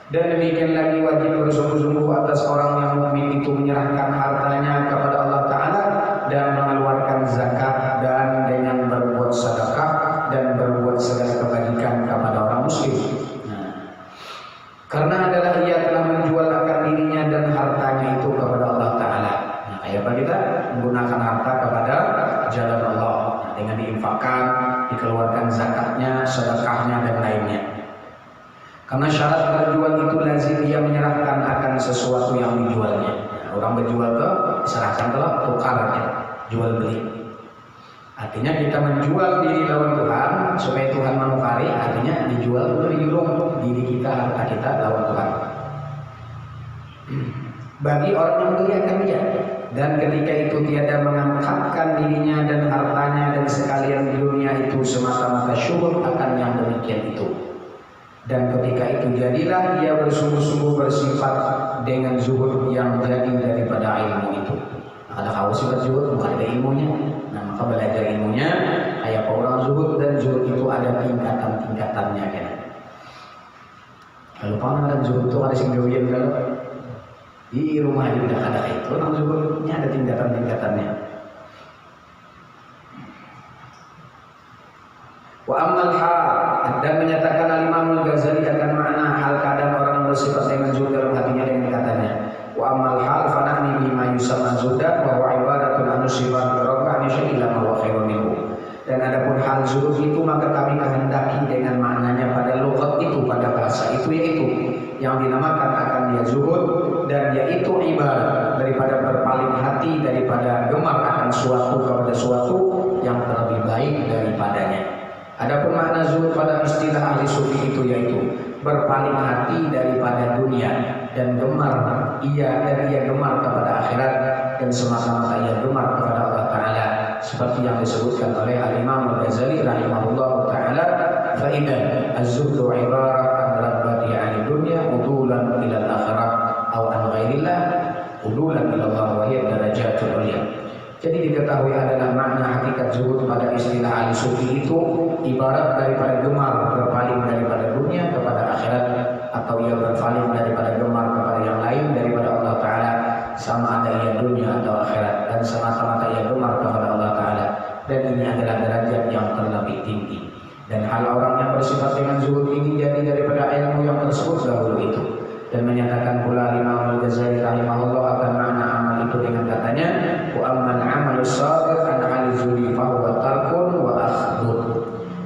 Speaker 2: Dan demikian lagi wajib bersungguh-sungguh atas orang yang mukmin itu menyerahkan hartanya kepada Allah Ta'ala dan mengeluarkan zakat dan dengan berbuat sedekah dan berbuat segala kebajikan kepada orang muslim. Karena adalah ia telah menjual akan dirinya dan hartanya itu kepada Allah Ta'ala. Nah, kayak apa kita menggunakan harta kepada jalan sedekahnya dan lainnya. Karena syarat berjual itu lazim ia menyerahkan akan sesuatu yang dijualnya. Orang berjual ke serahkan ke tukarnya, jual beli. Artinya kita menjual diri lawan Tuhan supaya Tuhan menukari, artinya dijual untuk diurung diri kita, harta kita lawan Tuhan. Bagi orang yang beli akan dia, dan ketika itu tiada mengangkatkan dirinya dan hartanya dan sekalian dunia itu semata-mata syukur akan yang demikian itu. Dan ketika itu jadilah ia bersungguh-sungguh bersifat dengan zuhud yang jadi daripada ilmu itu. Ada kau sifat zuhud, bukan ada ilmunya. Nah maka belajar ilmunya kayak orang zuhud, dan zuhud itu ada tingkatan-tingkatannya kan. Kalau pangalan zuhud itu ada singgawian kalau di rumah di dekat itu orang zuhudnya ada tingkatan-tingkatannya. Wa amal hal, dan menyatakan Al-Imam Al-Ghazali akan makna hal keadaan orang yang bersifat dengan zuhud dalam hatinya dengan katanya wa amal hal fana'ni bima yusamma zuhdan wa huwa ibadatun anusifan birabba ila ma huwa khairun minhu. Dan adapun hal zuhud itu maka kami kehendaki dengan maknanya pada lughat itu, pada bahasa itu, yaitu yang dinamakan akan dia zuhud, dan yaitu ibarat daripada berpaling hati daripada gemar akan suatu kepada suatu yang terlebih baik daripadanya. Adapun makna zuhud pada istilah ahli sufi itu yaitu berpaling hati daripada dunia dan ia gemar kepada akhirat dan semata-mata ia gemar kepada Allah Ta'ala, seperti yang disebutkan oleh Al-Imam Al-Ghazali rahimahullah Ta'ala, fa idzan az-zuhdu ibarat an rabbati 'ani dunya udulan ila al-akhirah aw an ghairillah udulan ila Allah wa hiya darajatul 'ulya. Jadi diketahui adalah makna hakikat zuhud pada istilah ahli sufi itu ibarat daripada gemar berpaling daripada dunia kepada akhirat, atau ia berpaling daripada gemar kepada yang lain daripada Allah Ta'ala, sama ada ia dunia atau akhirat, dan semata-mata ia gemar kepada Allah Ta'ala. Dan ini adalah derajat yang terlebih tinggi. Dan hal orang yang bersifat dengan zuhud ini jadi daripada ilmu yang tersebut dahulu itu. Dan menyatakan pula Imam Al-Ghazali rahimahullah akan makna amal itu dengan katanya wa amman amalus sadir an al-zuhdi fa huwa tarkun wa akhdud.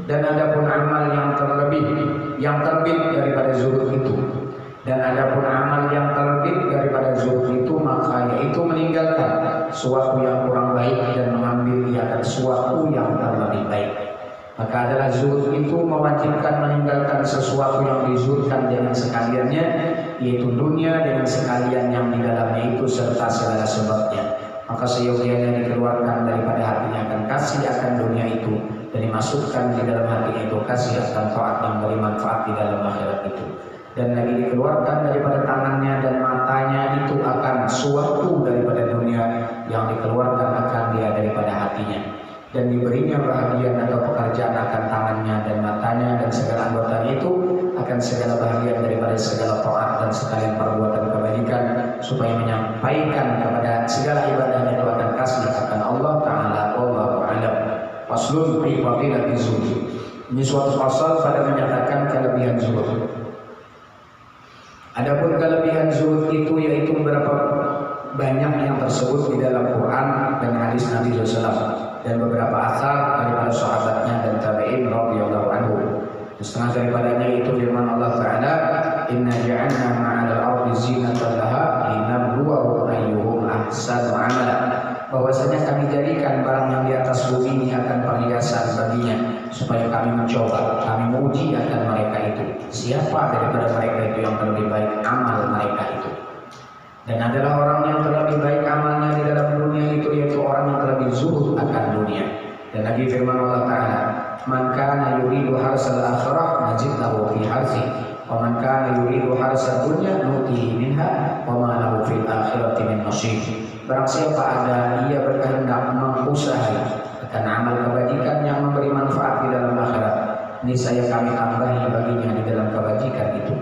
Speaker 2: Dan adapun amal yang terbit daripada zuhud itu, dan adapun amal yang terbit daripada zuhud itu, maka yaitu meninggalkan suatu yang kurang baik dan mengambil akan suatu yang terlebih baik. Maka adalah zuhud itu mewajibkan meninggalkan sesuatu yang dizuhudkan dengan sekaliannya, yaitu dunia dengan sekalian yang di dalamnya itu serta segala sebabnya. Maka seyogianya dikeluarkan daripada hatinya akan kasih akan dunia itu, dan dimasukkan di dalam hatinya itu kasih akan taat yang beri manfaat di dalam akhirat itu. Dan lagi dikeluarkan daripada tangannya dan matanya itu akan suatu daripada dunia yang dikeluarkan akan dia daripada hatinya. Dan diberinya bahagian atau pekerjaan akan tangannya dan matanya dan segala anggotanya itu akan segala bahagian daripada segala taat dan sekalian perbuatan kebajikan, supaya menyampaikan kepada segala ibadahnya itu akan kasih akan Allah Ta'ala. Wallahu a'lam. Faslun fi fadilati zuhud. Ini suatu pasal pada menyatakan kelebihan zuhud. Adapun kelebihan zuhud itu yaitu beberapa banyak yang tersebut di dalam Quran dan hadis Nabi SAW, dan beberapa asar daripada sahabatnya dan tabi'in radhiyallahu anhu. Setengah daripadanya itu firman Allah Ta'ala, inna ja'alna ma'al ardi zinatan laha linabluwahum ayyuhum ahsanu amala. Bahwasanya kami jadikan barang yang di atas bumi ini akan perhiasan baginya, supaya kami mencoba, kami menguji akan mereka itu, siapa daripada mereka itu yang terlebih baik amal mereka itu. Dan adalah orang yang terlebih baik amalnya di dalam dunia itu yaitu orang yang terlebih zuhud akan dunia. Dan lagi firman Allah Ta'ala, man kana yuridu harsal akhirah najid lahu fi harsi wa man kana yuridu harsad dunya nutihi minha wa ma lahu fil akhirati min nasib. Barang siapa ada ia berkehendak mengusahai akan amal kebajikan yang memberi manfaat di dalam akhirat, niscaya kami tambahi baginya di dalam kebajikan itu.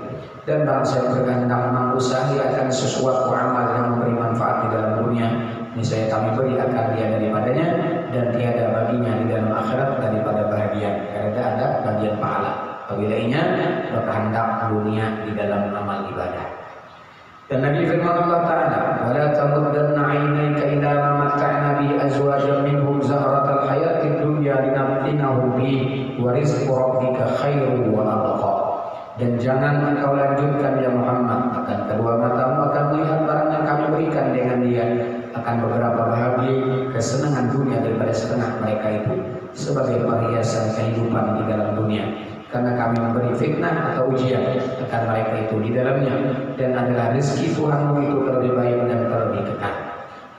Speaker 2: Dan barang siapa berkehendak mengusahai akan sesuatu amal yang memberi manfaat di dalam dunia, niscaya kami beri akan dia daripadanya, dan tiada baginya di dalam akhirat daripada bahagian, karena ada bagian pahala apabila ia berkehendak dunia di dalam amal ibadah. Dan Nabi firman Allah Ta'ala, wala tamuddanna 'ainayka ila ma matta'na bi azwajan minhum zahratal hayatid dunya linaftinahum bi wa rizqu rabbika kemudian dia akan beberapa bahagia kesenangan dunia daripada setengah mereka itu sebagai perhiasan kehidupan di dalam dunia. Karena kami memberi fitnah atau ujian akan mereka itu di dalamnya, dan adalah rezeki Tuhanmu itu terlebih baik dan terlebih kekal.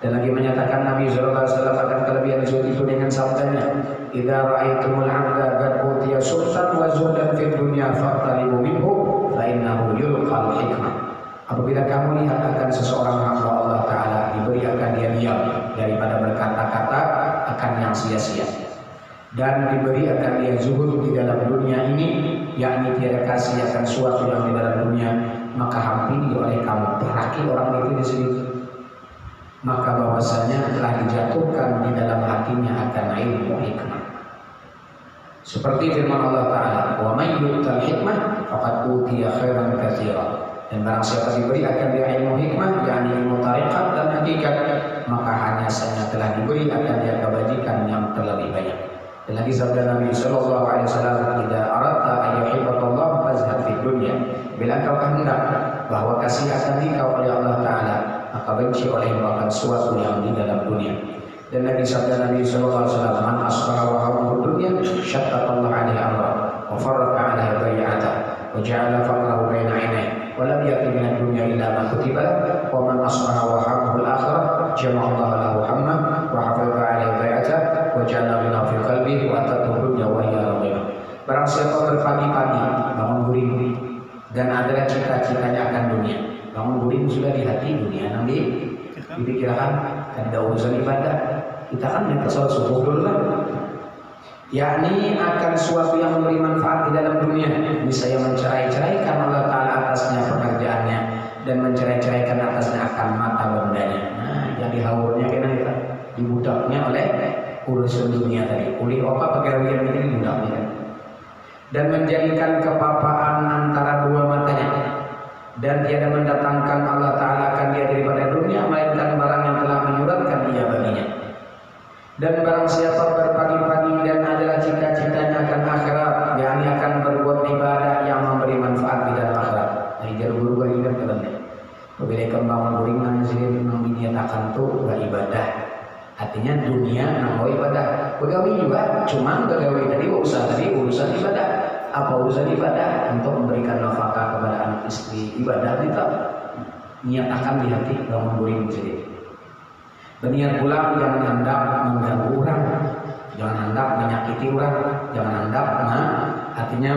Speaker 2: Dan lagi menyatakan Nabi SAW akan kelebihan zuhud itu dengan sabdanya, "Idza ra'aitumul 'abda qad utiya sultan wa zuhdan fid dunya faqtaribu minhu fa innahu yulqal hikmah." Apabila kamu lihat akan seseorang hamba Allah Ta'ala diberi akan dia diam daripada berkata-kata akan yang sia-sia, dan diberi akan dia zuhud di dalam dunia ini, yakni tiada kasih akan suatu yang di dalam dunia, maka hampiri oleh kamu perhaki orang itu di sini, maka bahwasanya telah dijatuhkan di dalam hatinya akan ilmu hikmah. Seperti firman Allah Ta'ala, "Wa may yu'tal hikmah faqad utiya khairan katsiran." Dan barang siapa diberi akan dia ilmu hikmah, yakni ilmu tariqat dan hakikat, maka hanya saja telah diberi akan dia kebajikan yang terlebih banyak. Dan lagi sabda Nabi sallallahu alaihi wasallam, "Idza aradta an yuhibbakallah fazhad fid dunya." Bila engkau hendak bahwa kasih akan dikau oleh Allah Ta'ala, maka benci olehmu akan suatu yang di dalam dunia. Dan lagi sabda Nabi sallallahu alaihi wasallam, "Man asbaha wa hammuhu dunya syattatallahu alaihi amra wa farraqa alaihi bai'ata wa ja'ala faqrahu baina 'ainayhi wa lam ya'ti minad dunya illa ma kutiba lahu wa man asbaha wa hammuhu al-akhirah jama'allahu lahu hamma wa hafaza alaihi bai'ata wa ja'ala ghina fi qalbihi wa atatu dunya wa hiya radiyah." Barang siapa berpagi-pagi bangun guring dan adalah cita-citanya akan dunia, bangun guring sudah di hati dunia, nanti dipikirkan kan ada urusan ibadah, kita kan minta sholat subuh dulu lah, yakni akan suatu yang memberi manfaat di dalam dunia, misalnya mencerai-ceraikan Allah Ta'ala atasnya pekerjaannya dan mencerai-ceraikan atasnya akan mata bendanya. Nah, jadi haurnya kita dibudaknya oleh urusan dunia tadi, oleh apa pegawaian ini dibudaknya kan? Dan menjadikan kepapaan antara dua matanya, dan tiada mendatangkan Allah Ta'ala akan dia daripada dunia melainkan barang yang telah menyuratkan ia baginya. Dan barang siapa berpagi-pagi dan adalah cita-citanya akan akhirat, yakni akan berbuat ibadah yang memberi manfaat di dalam akhirat. Nah, jar guru bagi dan kelennya. Bila kembang guringan sini memang dinyatakan tu beribadah. Artinya dunia nang ibadah. Pegawai juga, cuma pegawai tadi urusan ibadah. Apa urusan ibadah? Untuk memberikan nafkah kepada anak istri, ibadah itu nyatakan di hati bangun guring sendiri. Berniat pula jangan hendak mengganggu orang, jangan hendak menyakiti orang, jangan hendak artinya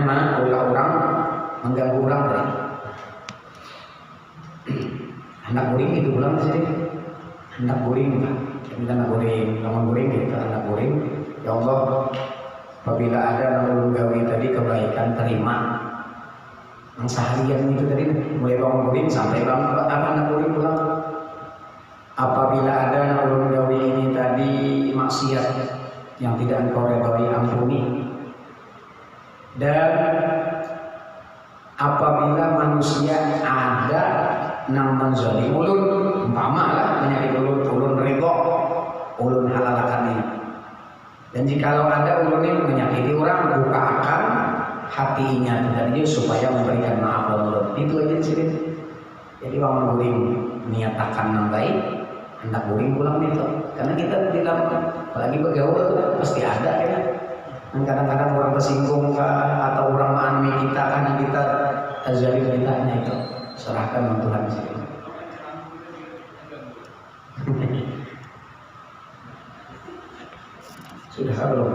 Speaker 2: ulah orang mengganggu orang tadi. Hendak guring itu pulang sini, hendak guring, kita hendak guring, bangun guring kita hendak guring. Ya Allah, apabila ada nang gawe tadi kebaikan terima, yang seharian itu tadi mulai bangun guring sampai bangun hendak guring pulang. Apabila ada ulun gawe ini tadi maksiat yang tidak engkau redai, ampuni. Dan apabila manusia ada nang menzalim ulun, umpama lah menyakiti ulun ridho, ulun halalakan ini. Dan jikalau ada ulun yang menyakiti orang, buka akan hatinya tadi supaya memberikan maaf ulun. Itu aja sih. Jadi orang guring niatakan yang baik, hendak guring pulang itu. Karena kita di dalam, apalagi bergaul pasti ada ya. Dan kadang-kadang orang tersinggung atau orang menganami kita karena kita zalim kitanya itu, serahkan Tuhan sendiri. Sudah belum?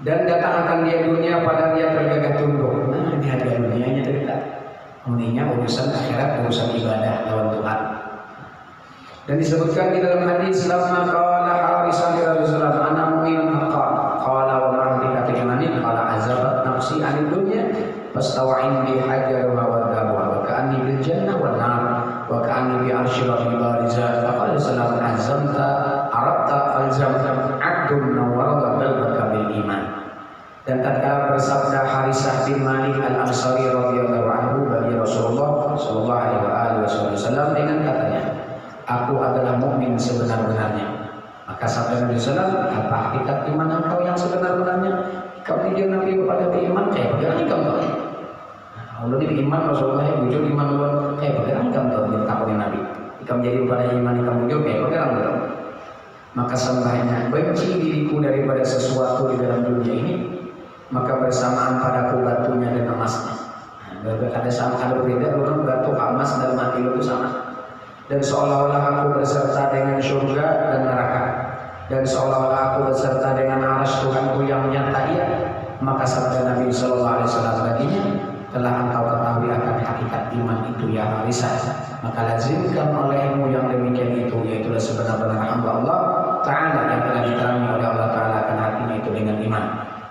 Speaker 2: Dan datang akan dia dunia pada dia tergagah tunduk. Nah, ini harga dunianya cerita. Ininya urusan akhirat, urusan ibadah lawan Tuhan. Dan disebutkan di dalam hadis, "Lamma qala Harisan li Rasulullah, ana mu'minun haqqan." Qala wa ma bika imani? Qala azabat nafsi 'anid dunya fastawa'in bi hajar wa wadahu wa ka'anni bil jannah wan nar wa ka'anni bi arsy rabbil barizat. Faqala sallallahu azamta arabta alzam 'abdun nawwara qalbaka bil iman. Dan tatkala bersabda Harisah bin Malik Al-Ansari radhiyallahu anhu bagi Rasulullah sallallahu alaihi wasallam dengan katanya, "Aku adalah mukmin sebenar-benarnya." Maka sabda Nabi sallallahu alaihi wasallam, "Apa hakikat iman engkau ya yang sebenar-benarnya. Kalau dia Nabi pada beriman kayak bagaimana kamu? Allah ini beriman Rasulullah yang wujud iman Allah kayak bagaimana kamu takutnya Nabi? Kamu jadi pada iman kamu wujud kayak bagaimana kamu? Maka sembahnya benci diriku daripada sesuatu di dalam dunia ini, maka bersamaan padaku batunya dan emasnya. Ada sama ada berbeda, orang batu emas dan mati itu sama. Dan seolah-olah aku berserta dengan surga dan neraka, dan seolah-olah aku berserta dengan arsy Tuhanku yang nyata ia. Maka sabda Nabi Sallallahu Alaihi Wasallam baginya, telah engkau ketahui akan hakikat iman itu ya Harisah, maka lazimkan olehmu yang demikian itu, yaitu sebenar-benar hamba Allah Ta'ala yang telah diterangi oleh Allah Ta'ala akan hatinya itu dengan iman.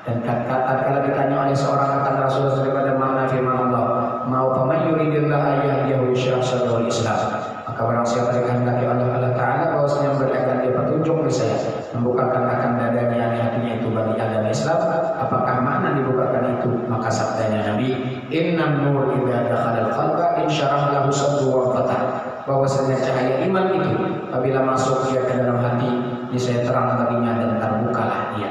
Speaker 2: Dan kata-kata ditanya oleh seorang akan Rasulullah daripada makna firman Allah, mau paman yuridillah ayyahdiyahu yashrah sadrahu Islam, maka barang siapa dikehendaki Allah Ta'ala bahwasanya memberikan dia petunjuk niscaya membukakan akan dadanya hatinya itu bagi agama Islam. Apakah makna dibukakan itu? Maka sabdanya Nabi, innan nur idza dakhala al-qalba insyarah lahu sadru wa fatah, bahwasanya cahaya iman itu apabila masuk dia ke dalam hati niscaya terang baginya dan terbukalah dia.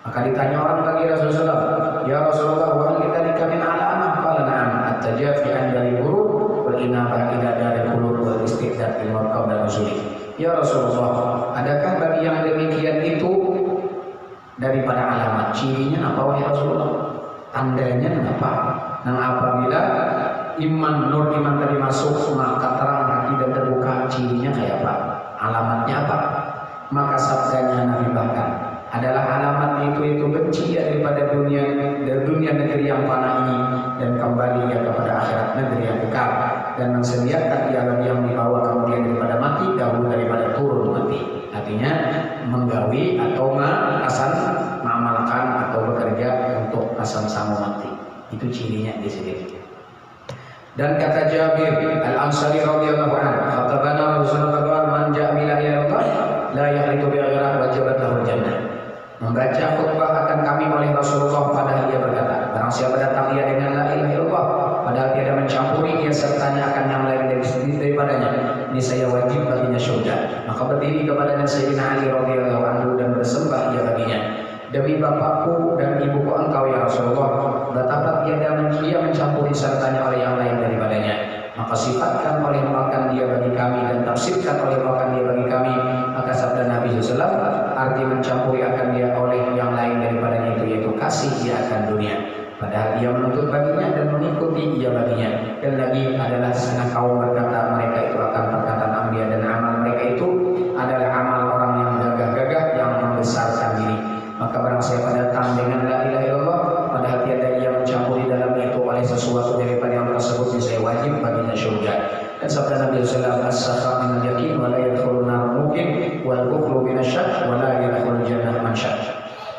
Speaker 2: Maka ditanya orang bagi Rasulullah, ya Rasulullah, wa hal lidzalika min alamah? Qala na'am, at-tajafi 'an dari buruk wal inabah ila dari qulub wal istidad bil marqab dan usuli. Ya Rasulullah, adakah bagi yang demikian itu daripada alamat? Cirinya apa wahai Rasulullah? Tandanya apa? Nah, apabila iman nur iman tadi masuk maka terang hati dan terbuka, cirinya kayak apa? Alamatnya apa? Maka sabdanya Nabi bahkan adalah alamat itu benci daripada dunia negeri yang fana ini dan kembali ya kepada akhirat negeri yang kekal, dan mensediakan dia bagi yang dibawa kemudian daripada mati dahulu daripada turun mati. Artinya menggawi atau mengamalkan atau bekerja untuk asam sama mati. Itu cirinya di sini. Dan kata Jabir Al-Ansari radhiyallahu anhu, khatabana Rasulullah man ja'a ila Allah la yahlitu bi ghairah wajibat lahu jannah. Membaca khutbah akan kami oleh Rasulullah, padahal dia berkata, barang siapa datang ia dengan la ilaha illallah padahal tiada mencampuri ia sertanya akan yang lain daripadanya, ini saya wajib baginya syurga. Maka berdiri kepadanya Sayyidina Ali radhiyallahu anhu dan bersembah ia baginya, demi bapakku dan ibuku engkau ya Rasulullah, betapa tiada dia mencampuri sertanya oleh yang lain daripadanya. Maka sifatkan oleh makan dia bagi kami dan tafsirkan oleh makan dia bagi kami. Maka sabda Nabi SAW, arti mencampuri akan dia oleh yang lain daripadanya itu yaitu kasih dia akan dunia, padahal dia menuntut baginya dan mengikuti ia baginya. Dan lagi adalah setengah kaum berkata mereka itu akan perkataan ambiya, dan amal mereka itu adalah amal orang yang gagah-gagah yang membesarkan diri. Maka barang siapa datang dengan la ilaha illallah padahal tiada ia mencampuri dalamnya itu oleh sesuatu daripada yang tersebut, saya wajib baginya syurga. Dan sabda Nabi sallallahu alaihi wasallam, as-safa min al-yaqin wa la yadkhulun nar mungkin wal bukhlu min asy-syakk wa la yadkhulul jannah man syakk.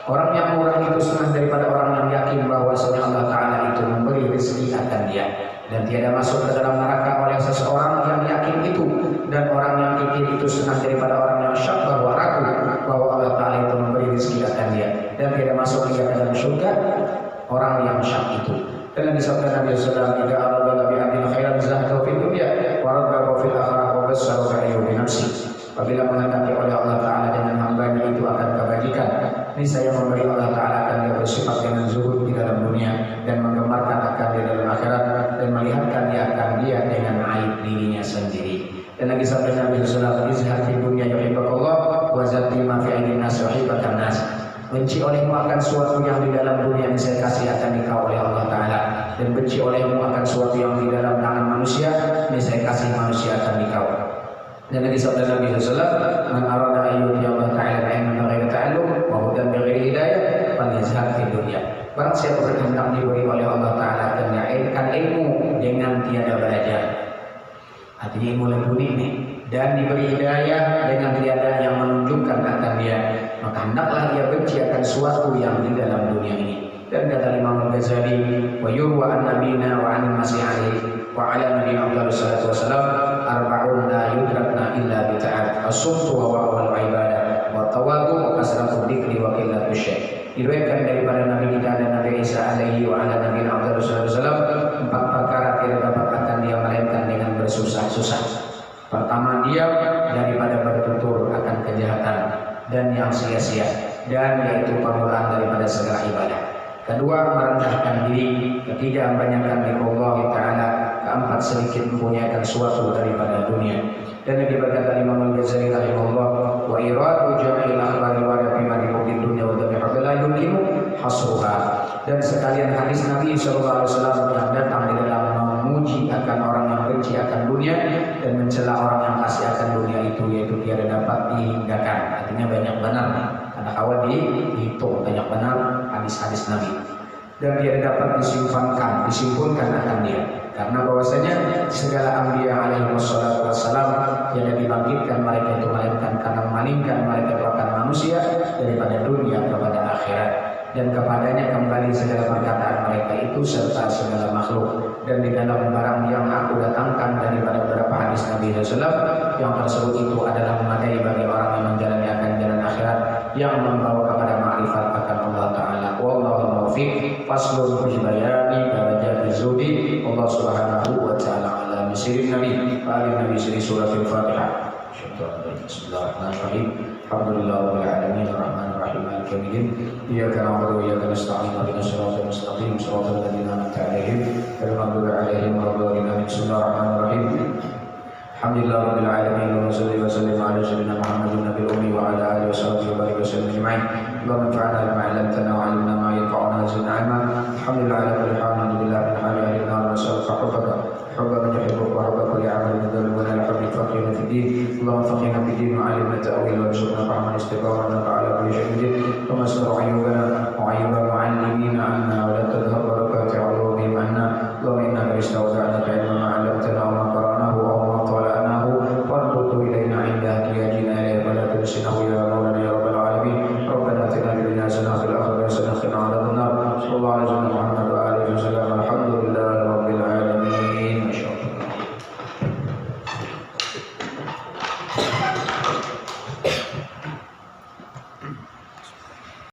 Speaker 2: Orang yang murah itu setengah daripada orang yang yakin bahwasanya Allah Ta'ala itu memberi rezeki akan dia, dan tiada masuk ke dalam neraka oleh seseorang yang yakin itu. Dan orang yang kikir itu setengah daripada orang yang syak bahwa ragu bahwa Allah Ta'ala itu memberi rezeki akan dia, dan tiada masuk dia ke dalam surga orang yang syak itu. Dan lagi sabda Nabi SAW, jika Allah lebih adil khairan zahadu fil dunya wa rabbahu fil akhirah wa bassaru bi nafsi. Apabila menghendaki oleh Allah Ta'ala dengan hambanya itu akan kebajikan, ini saya memberi Allah Ta'ala akan dia bersifat dengan zuhud di dalam dunia dan menggemarkan akan dia dalam akhirat, dan melihatkan dia akan dia dengan aib dirinya sendiri. Dan lagi sabda Nabi SAW, izhar fi dunya yuhibbakallah wa zati ma fi aidin nas yuhibbakan nas. Benci olehmu akan suatu yang di dalam dunia yang saya kasih akan dikau oleh Allah Ta'ala, dan benci olehmu akan suatu yang di dalam tangan manusia ini saya kasih manusia akan dikau. Dan lagi sabda Nabi SAW, man arada ayyuti Allah Ta'ala ilman bighairi ta'allum wa hudan bighairi hidayah falyazhad fi dunya. Barang siapa berkehendak diberi oleh Allah Ta'ala akan ilmu dengan tiada belajar, artinya ilmu leduni ini, dan diberi hidayah dengan tiada yang menunjukkan akan dia, maka hendaklah ia benci akan suatu yang di dalam dunia ini. Dan kata Imam Al-Ghazali, wa yurwa an nabina wa an masih alaihi wa ala nabiyina sallallahu alaihi wasallam arba'un la yudrakna illa bi ta'at as-sumtu wa wal ibadah wa tawadu wa kasratu dzikri wa qillatu syai'. Diriwayatkan daripada Nabi kita dan Nabi Isa alaihi wa ala nabiyina sallallahu alaihi wasallam, empat perkara tidak dapat akan dia melainkan dengan bersusah-susah. Pertama, dia daripada bertutur akan kejahatan dan yang sia-sia. dan yaitu permulaan daripada segala ibadah. Kedua, merendahkan diri. Ketiga, membanyakkan zikrullah taala. Keempat, sedikit mempunyai suatu daripada dunia. Dan yang berkata Imam Al-Ghazali rahimahullah, wa iradu jam'il akhbari wa fi madhi dunya wa dhabiha la yumkinu hasruha. Dan sekalian hadis Nabi sallallahu alaihi wasallam yang datang di dalam memuji akan orang yang benci akan dunia dan mencela orang yang kasih akan dunia itu, yaitu tiada dapat dihinggakan. Artinya banyak benar, karena awal dihitung banyak benar hadis-hadis Nabi, dan tiada dapat disimpulkan akan dia, karena bahwasanya segala anbiya alaihi wassalatu wassalam yang dibangkitkan mereka itu melainkan karena memalingkan mereka itu akan manusia daripada dunia kepada akhirat, dan kepadanya kembali segala perkataan mereka itu serta segala makhluk. Dan di dalam barang yang aku datangkan daripada beberapa hadis Nabi SAW yang tersebut itu adalah memadai bagi orang yang menjalani akan jalan akhirat yang membawa kepada ma'rifat akan Allah Ta'ala. Wallahu muwaffiq. Faslun fi bayani darajati zuhdi. Allah Subhanahu wa Ta'ala ala misirin Nabi. Fa'alin Nabi siri surah Al-Fatihah. Bismillahirrahmanirrahim. Alhamdulillahirabbil alamin arrahmanir rahim maliki yaumiddin. Iyyaka na'budu wa iyyaka nasta'in ihdinas siratal mustaqim siratal ladzina an'amta 'alaihim ghairil maghdubi 'alaihim waladdallin. Bismillahirrahmanirrahim. Alhamdulillahirabbil alamin wa salli wa sallim ala sayyidina Muhammadin nabiyil ummi wa ala alihi wa sahbihi wa barik wa sallim ajma'in. Allahumma anfa'na bima 'allamtana wa 'allimna ma yanfa'una wa zidna 'ilma. Alhamdulillah ala kulli hal. Alhamdulillah min hali ahlina wa sallallahu hubbaka hubba man yuhibbuka wa hubba kulli 'amalin yadullu ala hubbi faqihina fid din. Allahumma faqihna fid din wa 'allimna ta'wil wa rzuqna fahman istiqamah wa ala kulli shay'in qadir. Wa masru 'ayyubana wa 'ayyubal mu'allimina 'anna wa la tadhhab barakati 'ulumihim 'anna. Allahumma innaka istawda'naka 'ilma ma 'allamtana wa ma qara'nahu wa ma tala'nahu warzuqhu ilayna 'inda ihtiyajina ilayhi wa la tunsinahu ya maulana ya rabbal alamin. Rabbana atina fid dunya hasanah wa fil akhirati hasanah wa qina adhaban nar. Sallallahu alaihi wa sallam.